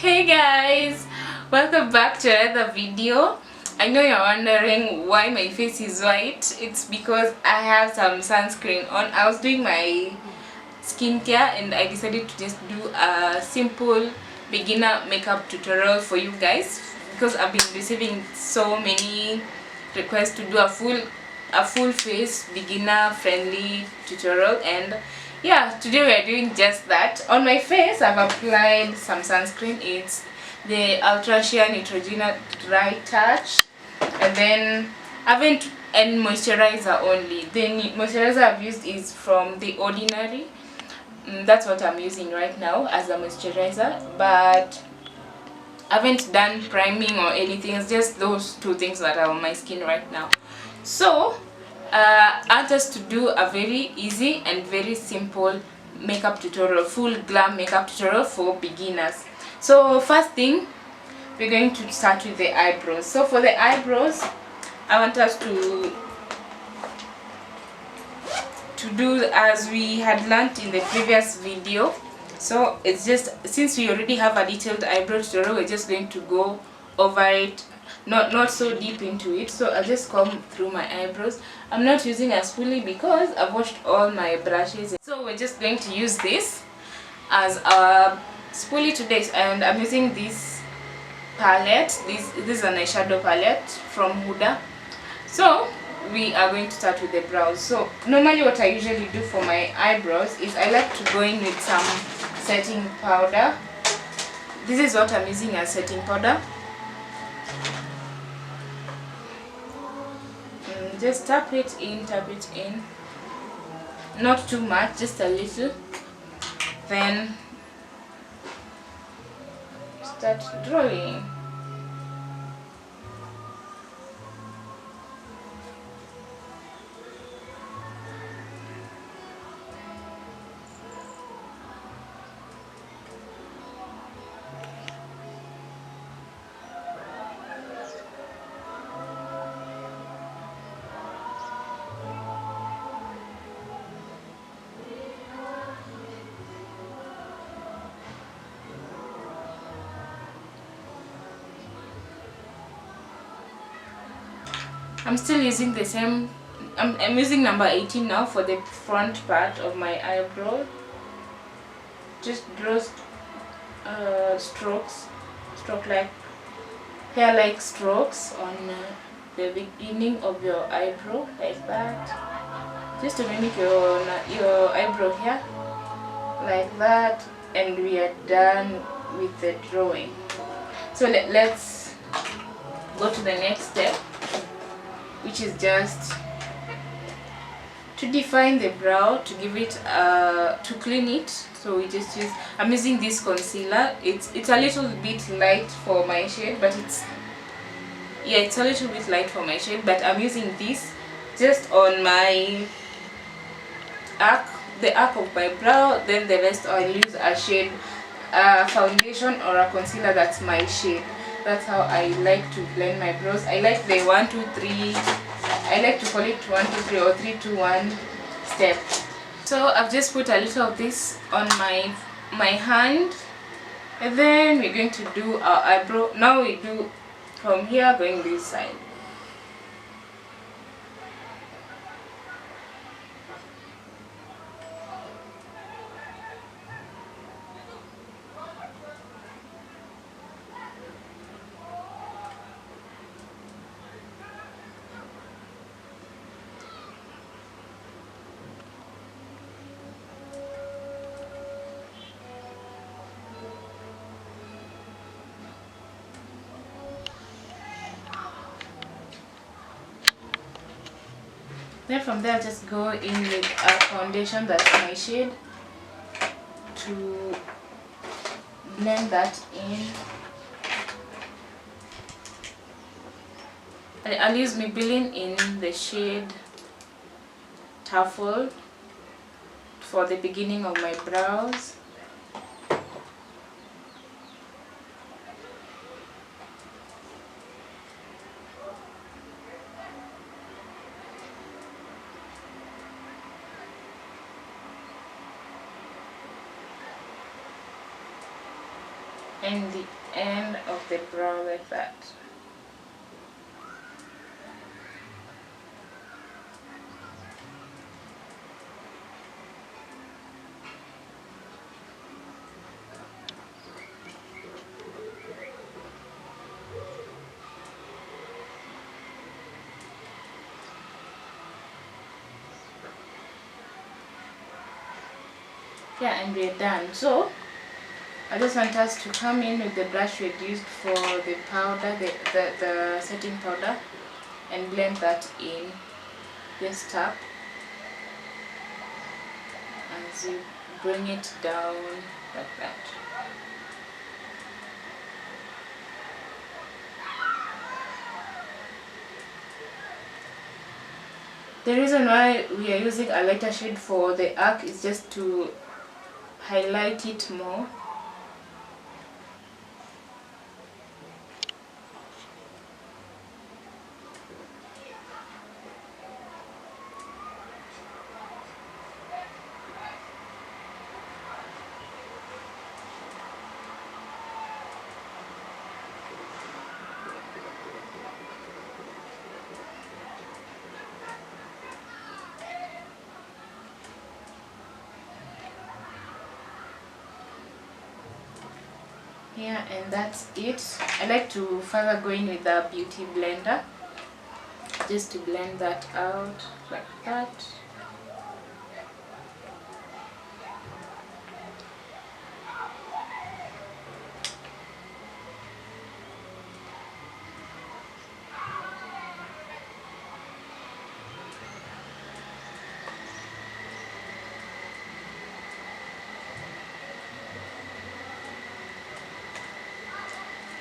Hey guys, welcome back to another video. I know you're wondering why my face is white. It's because I have some sunscreen on. I was doing my skincare and I decided to just do a simple beginner makeup tutorial for you guys because I've been receiving so many requests to do a full face beginner friendly tutorial, and yeah, today we are doing just that. On my face I've applied some sunscreen. It's the Ultra Sheer Neutrogena Dry Touch, and then and moisturizer only. The moisturizer I've used is from The Ordinary. That's what I'm using right now as a moisturizer, but I haven't done priming or anything. It's just those two things that are on my skin right now. So I want us to do a very easy and very simple makeup tutorial, full glam makeup tutorial for beginners. So first thing, we're going to start with the eyebrows. So for the eyebrows, I want us to do as we had learned in the previous video. So it's just, since we already have a detailed eyebrow tutorial, we're just going to go over it, not so deep into it. So I'll just comb through my eyebrows. I'm not using a spoolie because I've washed all my brushes, so we're just going to use this as a spoolie today. And I'm using this palette. This is an eyeshadow palette from Huda. So we are going to start with the brows. So normally what I usually do for my eyebrows is I like to go in with some setting powder. This is what I'm using as setting powder. Just tap it in, not too much, just a little. Then start drawing. I'm still using the same, I'm using number 18 now for the front part of my eyebrow. Just draw hair-like strokes on the beginning of your eyebrow, like that, just to mimic your eyebrow hair, like that, and we are done with the drawing. So let's go to the next step, which is just to define the brow, to give it to clean it. So we just use, I'm using this concealer. It's a little bit light for my shade, but it's a little bit light for my shade, but I'm using this just on my arc, the arc of my brow. Then the rest I'll use a shade, foundation or a concealer that's my shade. That's how I like to blend my brows. I like the 1 2 3, I like to call it 1 2 3 or 3 2 1 step. So I've just put a little of this on my hand, and then we're going to do our eyebrow. Now we do from here going this side. Then from there, just go in with a foundation that's my shade to blend that in. I'll use Maybelline in the shade Truffle for the beginning of my brows. and the end of the brow like that. Yeah, and we're done. So I just want us to come in with the brush we used for the powder, the setting powder, and blend that in. Just tap as you bring it down like that. The reason why we are using a lighter shade for the arc is just to highlight it more. Yeah, and that's it. I like to further go in with the beauty blender just to blend that out like that.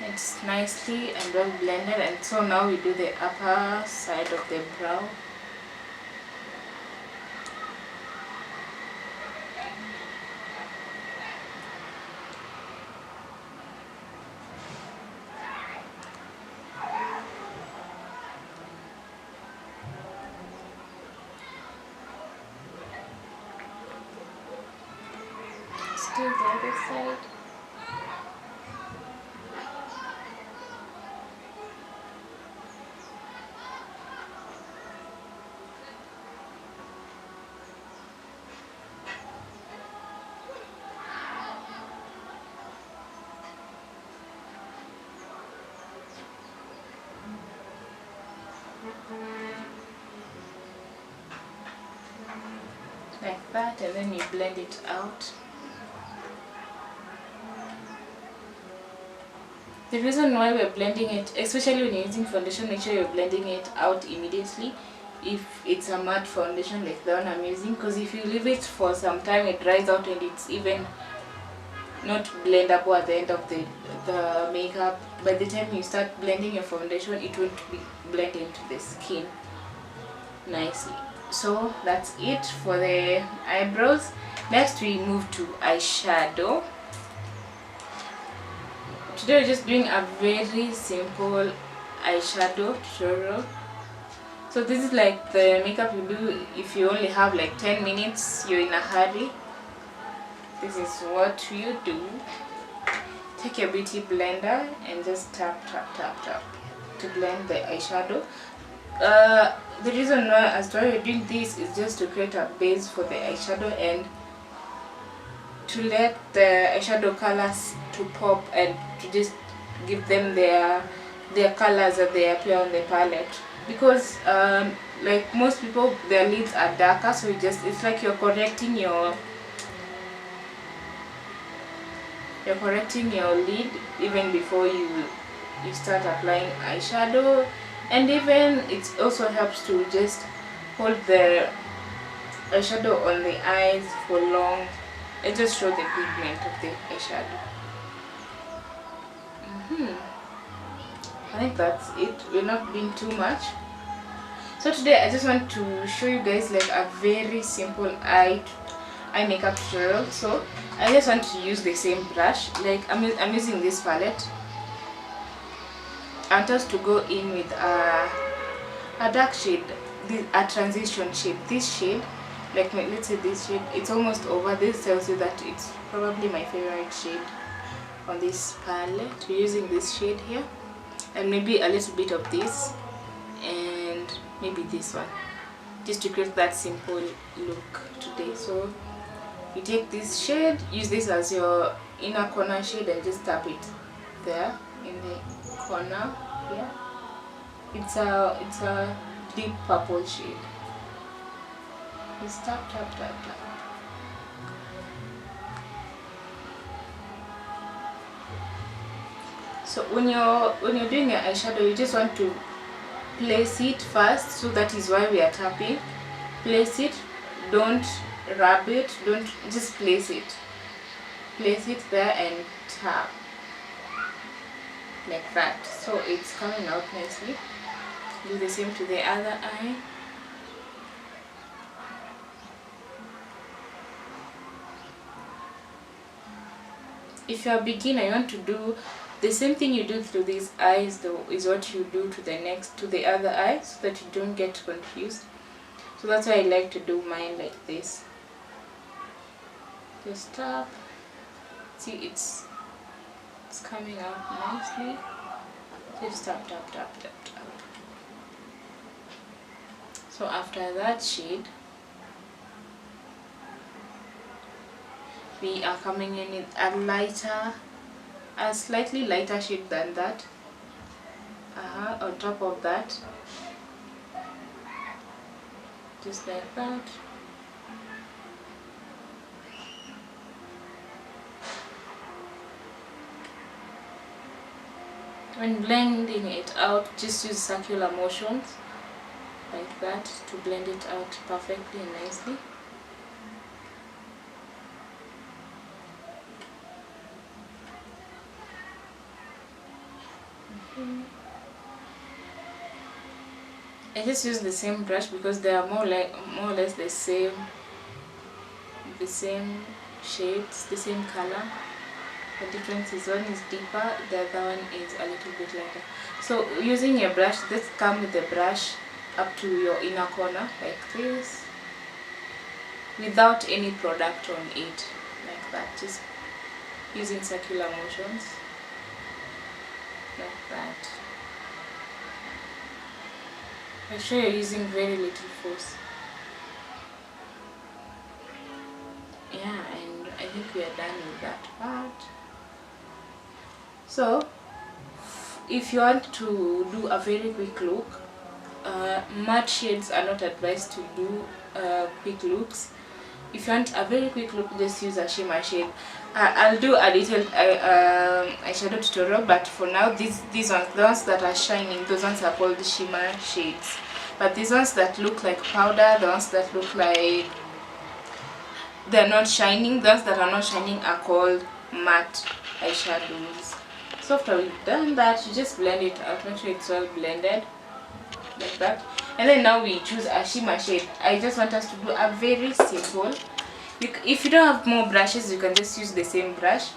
It's nicely and well blended, and so now we do the upper side of the brow. Let's do the other side. Like that, and then you blend it out. The reason why we're blending it, especially when you're using foundation, make sure you're blending it out immediately if it's a matte foundation like the one I'm using, because if you leave it for some time it dries out and it's even not blendable at the end of the makeup. By the time you start blending your foundation, it won't be blend into the skin nicely. So that's it for the eyebrows. Next we move to eyeshadow. Today we're just doing a very simple eyeshadow tutorial. So this is like the makeup you do if you only have like 10 minutes, you're in a hurry. This is what you do. Take your beauty blender and just tap tap tap tap to blend the eyeshadow. The reason why as to why we're doing this is just to create a base for the eyeshadow and to let the eyeshadow colors to pop and to just give them their colors that they appear on the palette, because like most people, their lids are darker, so it's like you're correcting your lid even before you start applying eyeshadow. And even it also helps to just hold the eyeshadow on the eyes for long and just show the pigment of the eyeshadow. I think that's it. We're not doing too much. So today I just want to show you guys like a very simple eye makeup tutorial. So I just want to use the same brush. Like I'm using this palette. I want us to go in with a dark shade, a transition shade. This shade, like let's say this shade, it's almost over. This tells you that it's probably my favorite shade. on this palette. We're using this shade here, and maybe a little bit of this, and maybe this one, just to create that simple look today. So you take this shade, use this as your inner corner shade, and just tap it there in the corner here. It's a deep purple shade. Just tap tap tap tap. So when you're doing your eyeshadow, you just want to place it first. So that is why we are tapping. Place it, don't rub it, don't, just place it. Place it there and tap like that. So it's coming out nicely. Do the same to the other eye. If you're a beginner, you want to do the same thing you do to these eyes though is what you do to the other eye, so that you don't get confused. So that's why I like to do mine like this. Just tap. See, it's coming out nicely. Just tap tap tap tap tap. So after that shade, we are coming in with a slightly lighter shade than that. On top of that, just like that. When blending it out, just use circular motions like that to blend it out perfectly and nicely. I just use the same brush because they are more or less the same shades, the same color. The difference is one is deeper, the other one is a little bit lighter. So using your brush, just come with the brush up to your inner corner like this, without any product on it, like that, just using circular motions like that. Make sure you're using very little force. Yeah, and I think we are done with that part. So if you want to do a very quick look, matte shades are not advised to do quick looks. If you want a very quick look, just use a shimmer shade. I'll do a little eyeshadow tutorial, but for now these ones, the ones that are shining, those ones are called shimmer shades. But these ones that look like powder, the ones that look like they're not shining, those that are not shining are called matte eyeshadows. So after we've done that, you just blend it out, make sure it's well blended like that. And then now we choose a shimmer shade. I just want us to do a very simple. If you don't have more brushes, you can just use the same brush.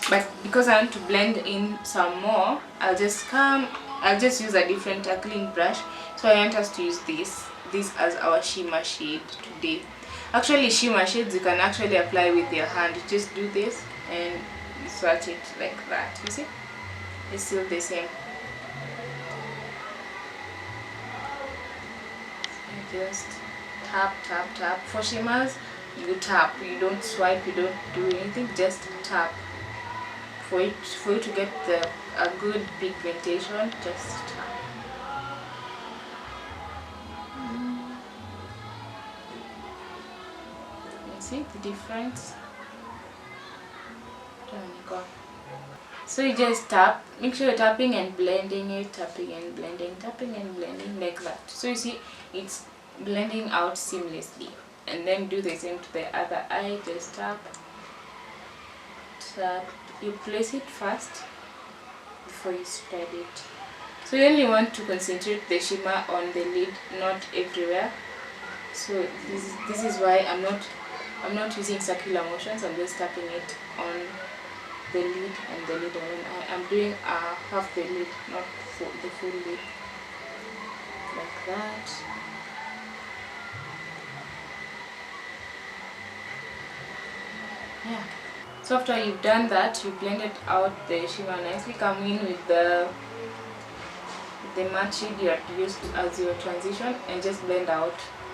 But because I want to blend in some more, I'll just use a clean brush. So I want us to use this as our shimmer shade today. Actually, shimmer shades you can actually apply with your hand. You just do this and you swatch it like that. You see, it's still the same. Just tap tap tap. For shimmers, you tap, you don't swipe, you don't do anything, just tap. For you to get a good pigmentation, just tap. You see the difference? So you just tap, make sure you're tapping and blending it, tapping and blending, tapping and blending like that. So you see it's blending out seamlessly. And then do the same to the other eye. Just tap tap. You place it first before you spread it. So you only want to concentrate the shimmer on the lid, not everywhere. So this is why I'm not using circular motions. I'm just tapping it on the lid and the lid alone. I'm doing half the lid, not the full lid, like that. Yeah. So after you've done that, you blended out the shimmer nicely. Come in with the matte shade you had used as your transition and just blend out.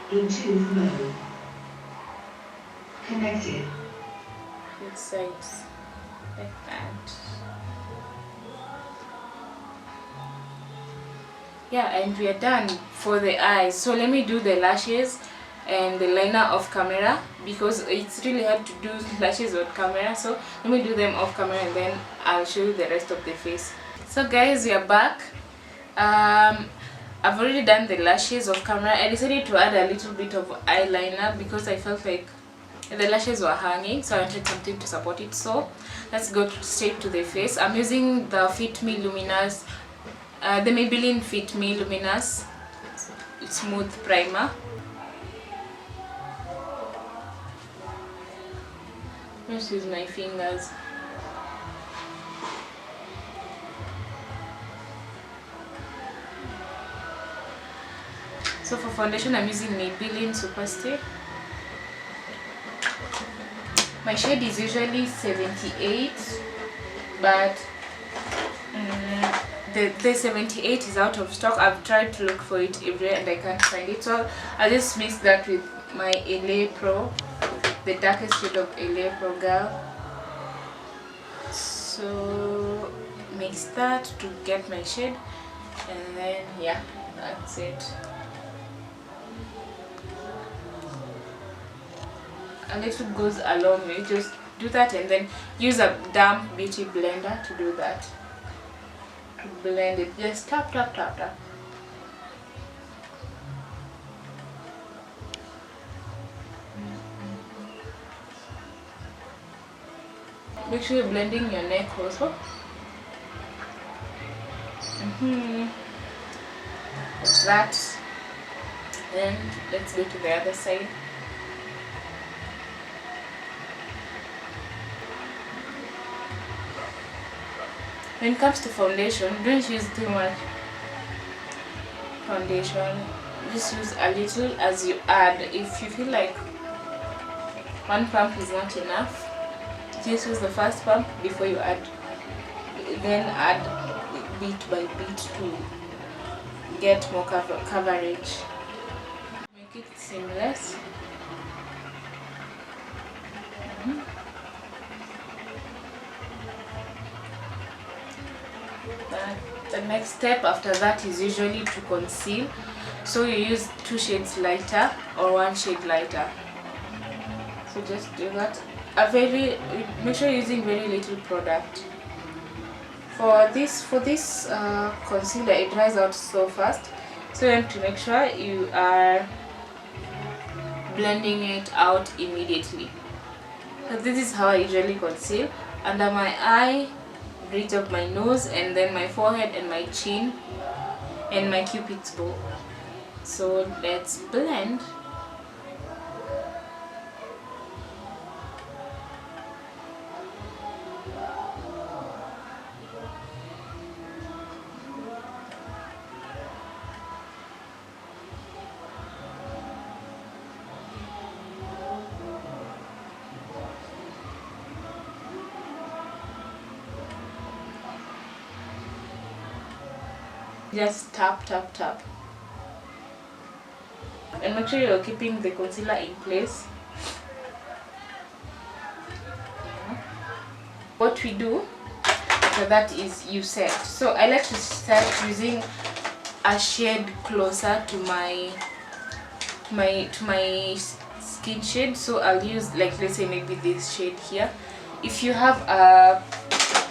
Bluetooth mode connected. Both sides like that. Yeah, and we are done for the eyes. So let me do the lashes and the liner off camera, because it's really hard to do lashes on camera. So let me do them off camera and then I'll show you the rest of the face. So guys, we are back. I've already done the lashes off camera. I decided to add a little bit of eyeliner because I felt like the lashes were hanging, so I wanted something to support it. So let's go straight to the face. I'm using the Fit Me Luminous, the Maybelline Fit Me Luminous Smooth Primer. Just use my fingers. So for foundation, I'm using Maybelline Superstay. My shade is usually 78, but the 78 is out of stock. I've tried to look for it everywhere and I can't find it, so I'll just mix that with my LA Pro, the darkest shade of LA Pro Girl. So mix that to get my shade, and then yeah, that's it. A little goes a long way. Just do that and then use a damp beauty blender to do that. To blend it, just tap tap tap tap. Make sure you're blending your neck also. Like that. Then let's go to the other side. When it comes to foundation, don't use too much foundation. Just use a little as you add. If you feel like one pump is not enough, just use the first pump before you add. Then add bit by bit to get more coverage. Make it seamless. The next step after that is usually to conceal. So you use 2 shades lighter or 1 shade lighter. So just do that. Make sure you're using very little product. For this concealer, it dries out so fast. So you have to make sure you are blending it out immediately. So this is how I usually conceal: under my eye, bridge of my nose, and then my forehead and my chin and my cupid's bow. So let's blend. Just tap tap tap, and make sure you're keeping the concealer in place. What we do after that is you set. So I like to start using a shade closer to my skin shade. So I'll use, like, let's say maybe this shade here. If you have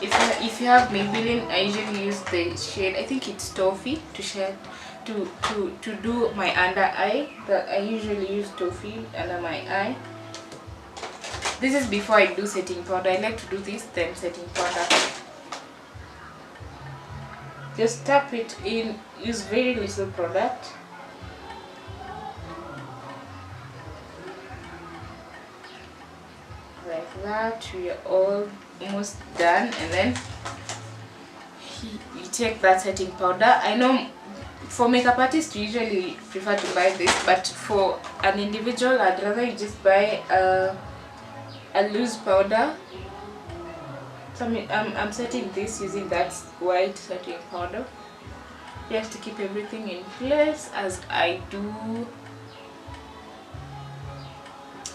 if you have Maybelline, I usually use the shade, I think it's Toffee, to do my under eye. I usually use Toffee under my eye. This is before I do setting powder. I like to do this, then setting powder. Just tap it in, use very little product. Like that. We are almost done, and then you take that setting powder. I know for makeup artists you usually prefer to buy this, but for an individual I'd rather you just buy a loose powder So I'm setting this using that white setting powder just to keep everything in place as I do.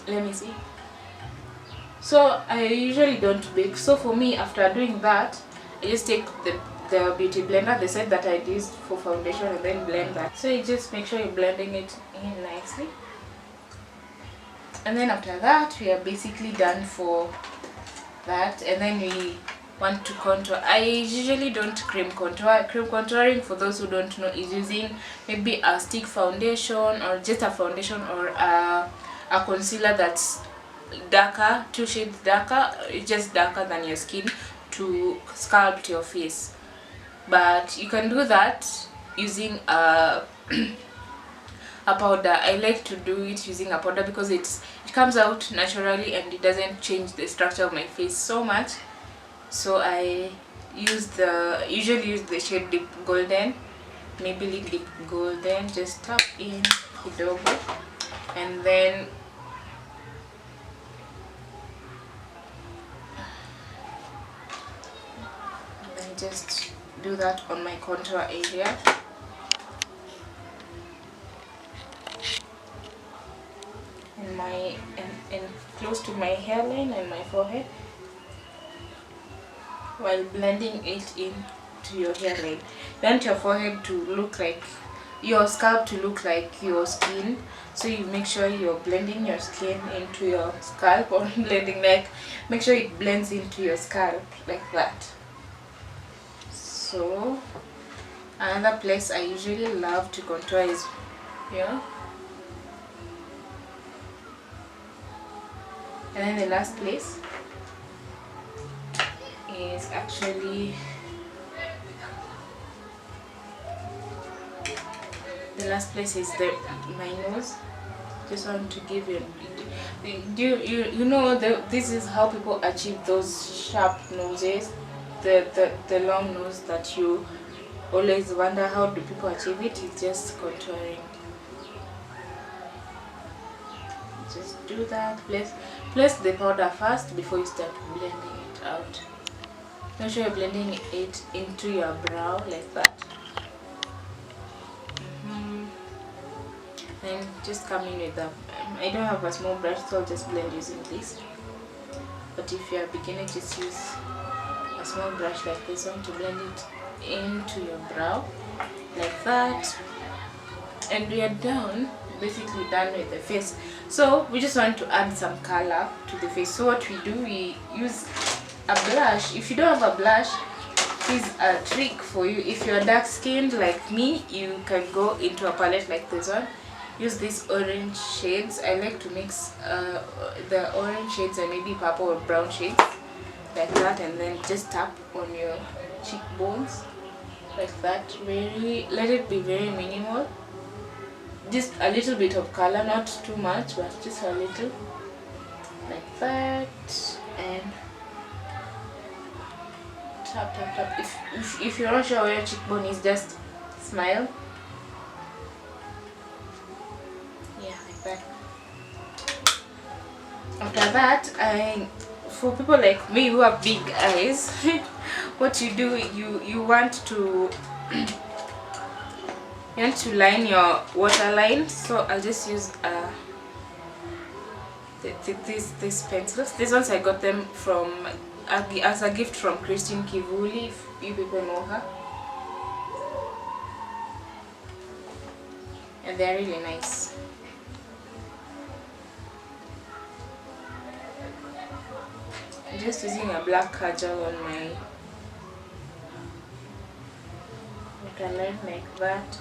Let me see. So I usually don't bake, so for me, after doing that, I just take the beauty blender, the set that I used for foundation, and then blend that. So you just make sure you're blending it in nicely, and then after that we are basically done for that. And then we want to contour. I usually don't cream contour. Cream contouring, for those who don't know, is using maybe a stick foundation or just a foundation or a concealer that's darker, 2 shades darker, just darker than your skin, to sculpt your face. But you can do that using a powder. I like to do it using a powder because it comes out naturally and it doesn't change the structure of my face so much. So I usually use the shade Deep Golden, Maybelline Deep Golden. Just tap in kidogo, and then just do that on my contour area. And close to my hairline and my forehead, while blending it into your hairline. You want your forehead to look like your scalp, to look like your skin, so you make sure you're blending your skin into your scalp, or blending, like, make sure it blends into your scalp like that. So another place I usually love to contour is here. And then the last place is actually my nose. Just want to give you, you know, this is how people achieve those sharp noses, the long nose that you always wonder how do people achieve it. It's just contouring. Just do that. Place the powder first before you start blending it out. Make sure you're blending it into your brow like that. And just come in with I don't have a small brush, so I'll just blend using this. But if you're a beginner, just use a small brush like this one to blend it into your brow like that. And we are done, basically done with the face. So we just want to add some color to the face. So what we do, we use a blush. If you don't have a blush, here's a trick for you. If you're dark skinned like me, you can go into a palette like this one. Use these orange shades. I like to mix the orange shades and maybe purple or brown shades like that, and then just tap on your cheekbones like that. Let it be very minimal. Just a little bit of color, not too much, but just a little like that. And tap tap tap. If you're not sure where your cheekbone is, just smile. Yeah, like that. After that, for people like me who have big eyes, what you do, you want to line your waterline. So I'll just use these pencils. These ones I got them from as a gift from Christine Kivuli, if you people know her, and they're really nice. I'm just using a black kajal on my waterline like that,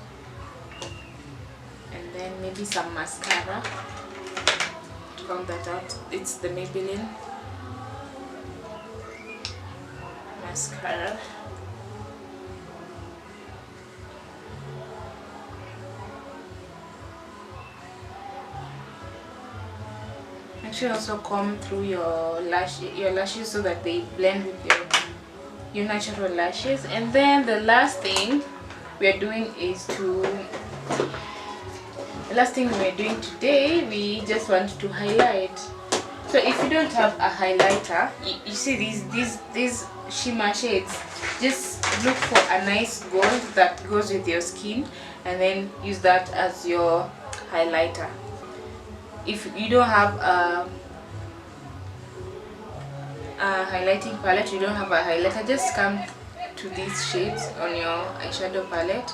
and then maybe some mascara to comb that out. It's the Maybelline mascara. Actually, also comb through your lashes so that they blend with your natural lashes. And then the last thing we're doing today, we just want to highlight. So So if you don't have a highlighter, you see these shimmer shades, just look for a nice gold that goes with your skin and then use that as your highlighter. If you don't have a highlighting palette, you don't have a highlighter, just come to these shades on your eyeshadow palette.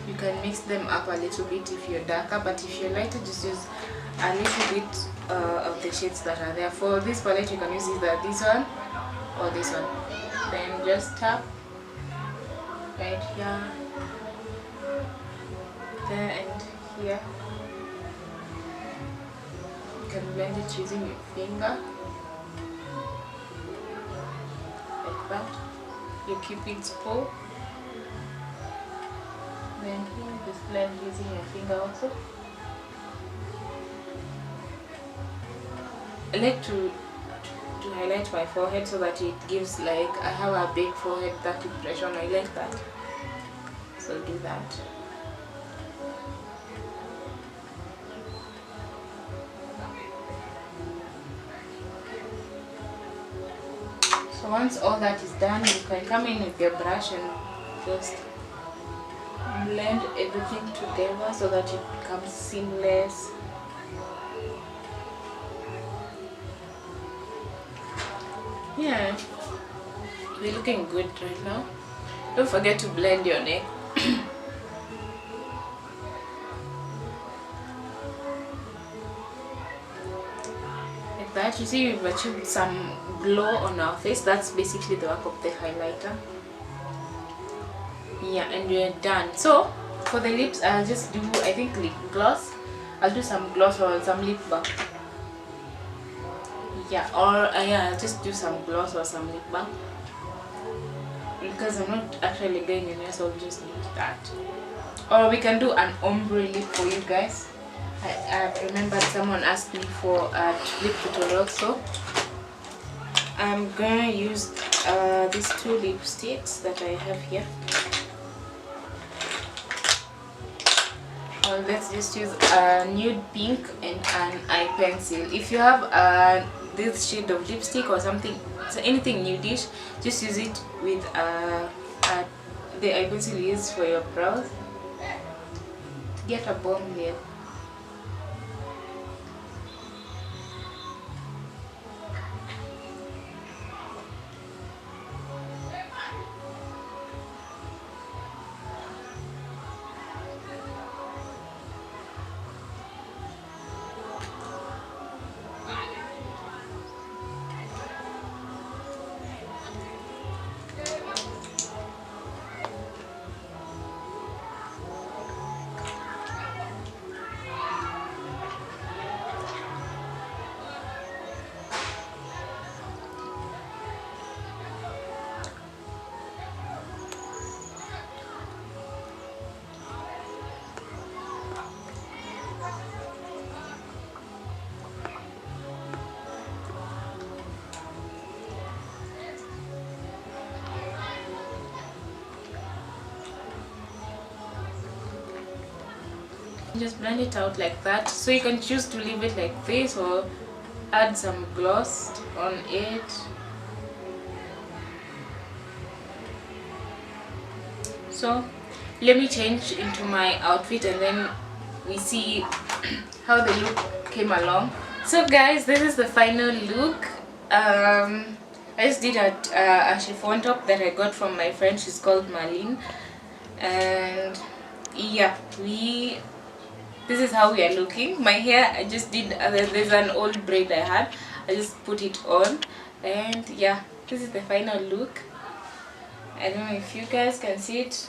You can mix them up a little bit if you're darker, but if you're lighter, just use a little bit of the shades that are there. For this palette, you can use either this one or this one. Then just tap right here, there and here. You can blend it using your finger like that. Your cupid's bow. Then here, just blend using your finger also. I like to highlight my forehead so that it gives like I have a big forehead, that impression. I like that, so do that. So once all that is done, you can come in with your brush and just blend everything together so that it becomes seamless. Yeah, you're looking good right now. Don't forget to blend your neck. Like that. You see, we've achieved some glow on our face. That's basically the work of the highlighter. Yeah, and we're done. So for the lips, I'll just do, I think, lip gloss. I'll do some gloss or some lip balm. Yeah, or yeah, I'll just do some gloss or some lip balm because I'm not actually going anywhere, so I'll just do that. Or we can do an ombre lip for you guys. I remember someone asked me for a lip tutorial, so I'm gonna use these two lipsticks that I have here. Let's just use a nude pink and an eye pencil. If you have this shade of lipstick or something, so anything nudish, just use it with the eye pencil you use for your brows. Get a bomb here. Just blend it out like that. So you can choose to leave it like this or add some gloss on it. So let me change into my outfit and then we see how the look came along. So guys, this is the final look. I just did a chiffon top that I got from my friend. She's called Marlene, and yeah, this is how we are looking. My hair, I just did, there's an old braid I had, I just put it on, and yeah, this is the final look. I don't know if you guys can see it.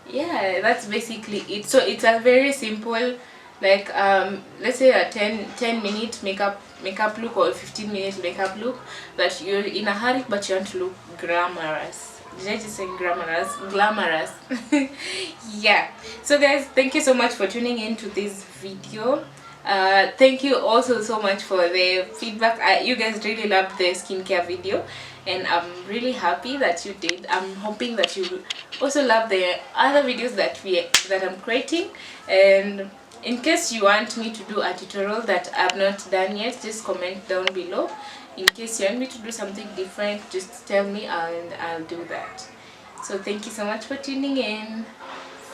Yeah, that's basically it. So it's a very simple, like let's say a 10 minute makeup look or 15-minute makeup look that you're in a hurry but you want to look glamorous. Did I just say glamorous? Yeah. So guys, thank you so much for tuning in to this video. Thank you also so much for the feedback. You guys really loved the skincare video, and I'm really happy that you did. I'm hoping that you also love the other videos that I'm creating. And in case you want me to do a tutorial that I've not done yet, just comment down below. In case you want me to do something different, just tell me and I'll do that. So thank you so much for tuning in.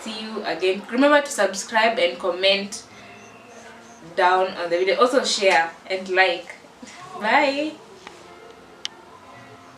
See you again. Remember to subscribe and comment down on the video. Also share and like. Bye.